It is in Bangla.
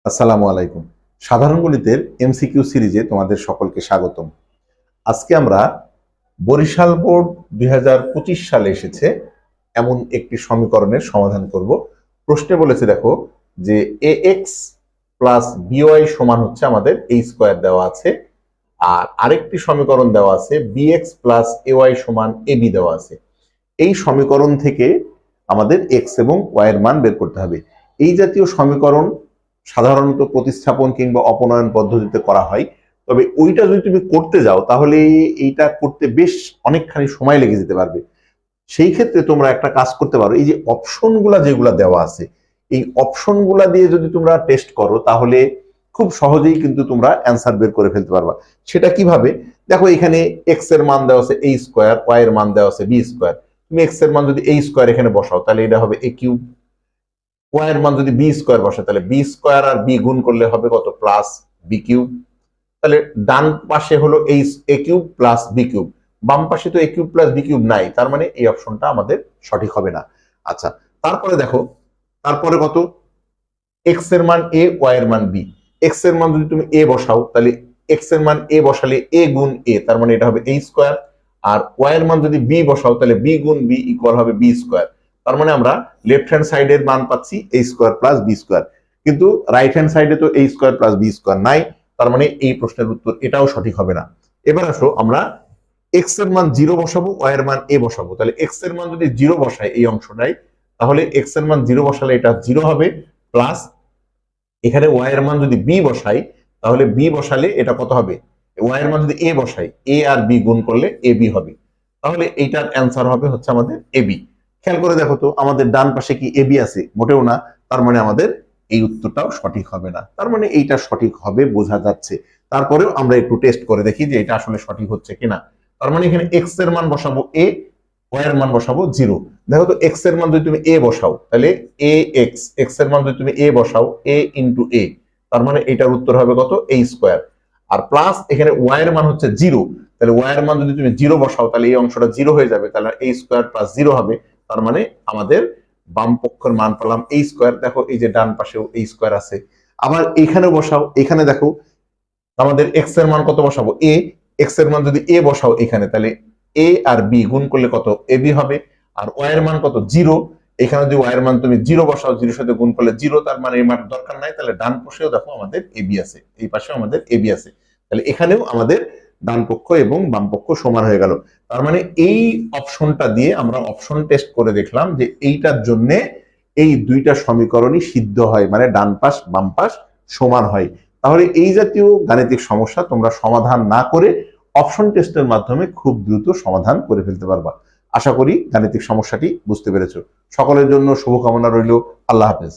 আসসালামু আলাইকুম। সাধারণ গণিতের এমসিকিউ সিরিজে তোমাদের সকলকে স্বাগতম। আজকে আমরা বরিশাল বোর্ড 2025 সালে এসেছে এমন একটি সমীকরণের সমাধান করব। প্রশ্নে বলেছে দেখো যে ax প্লাস by সমান হচ্ছে আমাদের a স্কয়ার দেওয়া আছে, আর আরেকটি সমীকরণ দেওয়া আছে bx প্লাস ay সমান ab দেওয়া আছে। এই সমীকরণ থেকে আমাদের x এবং y এর মান বের করতে হবে। এই জাতীয় সমীকরণ সাধারণত প্রতিস্থাপন কিংবা অপনয়ন পদ্ধতিতে করা হয়, তবে ওইটা যদি তুমি করতে যাও তাহলে এইটা করতে বেশ অনেকখানি সময় লেগে যেতে পারবে। সেই ক্ষেত্রে তোমরা একটা কাজ করতে পারো, এই যে অপশনগুলা যেগুলা দেওয়া আছে এই অপশনগুলা দিয়ে যদি তোমরা টেস্ট করো তাহলে খুব সহজেই কিন্তু তোমরা অ্যান্সার বের করে ফেলতে পারবা। সেটা কিভাবে? দেখো এখানে এক্স এর মান দেওয়া আছে a স্কয়ার, y এর মান দেওয়া আছে b স্কয়ার। তুমি এক্স এর মান যদি a স্কয়ার এখানে বসাও তাহলে এটা হবে a কিউব, y এর মান যদি বি স্কয়ার বসে তাহলে বি স্কয়ার আর বি গুণ করলে হবে কত, প্লাস বি কিউব। তাহলে ডান পাশে হলো এ কিউব প্লাস বি কিউব, বাম পাশে তো এ কিউব প্লাস বি কিউব নাই, তার মানে এই অপশনটা আমাদের সঠিক হবে না। আচ্ছা, তারপরে দেখো তারপরে কত, এক্স এর মান এ, ওয়াই এর মান বি। এক্স এর মান যদি তুমি এ বসাও তাহলে এক্স এর মান এ বসালে এ গুণ এ, তার মানে এটা হবে এ স্কয়ার। আর ওয়াই এর মান যদি বি বসাও তাহলে বি গুণ বি ইকুয়াল হবে বি স্কয়ার। তার মানে আমরা লেফট হ্যান্ড সাইডের মান পাচ্ছি এ স্কয়ার প্লাস বি স্কয়ার, কিন্তু রাইট হ্যান্ড সাইডে তো এ স্কয়ার প্লাস বি স্কয়ার নাই, তার মানে এই প্রশ্নের উত্তর এটাও সঠিক হবে না। এবার আসো আমরা এক্স এর মান 0 বসাবো, ওয়াই এর মান এ বসাবো। তাহলে এক্স এর মান যদি 0 বসাই এই অংশটাই, তাহলে এক্স এর মান 0 বসালে এটা 0 হবে, প্লাস এখানে ওয়াই এর মান যদি বি বসাই তাহলে বি বসালে এটা কত হবে, ওয়াই এর মান যদি এ বসাই এ আর বি গুণ করলে এ বি হবে। তাহলে এইটার অ্যান্সার হবে হচ্ছে আমাদের এ বি। খেয়াল করে দেখো তো আমাদের ডান পাশে কি এ বি আছে? মোটেও না, তার মানে আমাদের এই উত্তরটাও সঠিক হবে না। তার মানে এইটা সঠিক হবে বোঝা যাচ্ছে। তারপরেও আমরা একটু টেস্ট করে দেখি যে এটা আসলে সঠিক হচ্ছে কিনা। তার মানে এখানে এক্স এর মান বসাবো এ, ওয়াই এর মান বসাবো 0। দেখো তো এক্স এর মান যদি তুমি এ বসাও তাহলে এ এক্স, এক্স এর মান যদি তুমি এ বসাও এ ইন্টু এ, তার মানে এটার উত্তর হবে কত, এ স্কয়ার। আর প্লাস এখানে ওয়াই এর মান হচ্ছে 0, তাহলে ওয়াই এর মান যদি তুমি 0 বসাও তাহলে এই অংশটা 0 হয়ে যাবে, তাহলে এ স্কয়ার প্লাস 0 হবে। তার মানে আমাদের বাম পক্ষের মান পেলাম এ স্কয়ার। দেখো এই যে ডান পাশেও এ স্কয়ার আছে। আবার এখানে বসাও, এখানে দেখো আমাদের এক্স এর মান কত বসাবো এ, এক্স এর মান যদি এ বসাও এখানে তাহলে এ আর বি গুণ করলে কত, এ বি হবে। আর ওয়াই এর মান কত, 0, এখানে যদি ওয়াই এর মান তুমি 0 বসাও 0 সাথে গুণ করলে 0, তার মানে এই মান দরকার নাই। তাহলে ডান পাশেও দেখো আমাদের এ বি আছে, এই পাশেও আমাদের এ বি আছে। তাহলে এখানেও আমাদের ডান পক্ষ এবং বাম পক্ষ সমান হয়ে গেল। তার মানে এই অপশনটা দিয়ে আমরা অপশন টেস্ট করে দেখলাম যে এইটার জন্য এই দুইটা সমীকরণই সিদ্ধ হয়, মানে ডান পাশ বাম পাশ সমান হয়। তাহলে এই জাতীয় গাণিতিক সমস্যা তোমরা সমাধান না করে অপশন টেস্টের মাধ্যমে খুব দ্রুত সমাধান করে ফেলতে পারবা। আশা করি গাণিতিক সমস্যাটি বুঝতে পেরেছো। সকলের জন্য শুভকামনা রইল। আল্লাহ হাফেজ।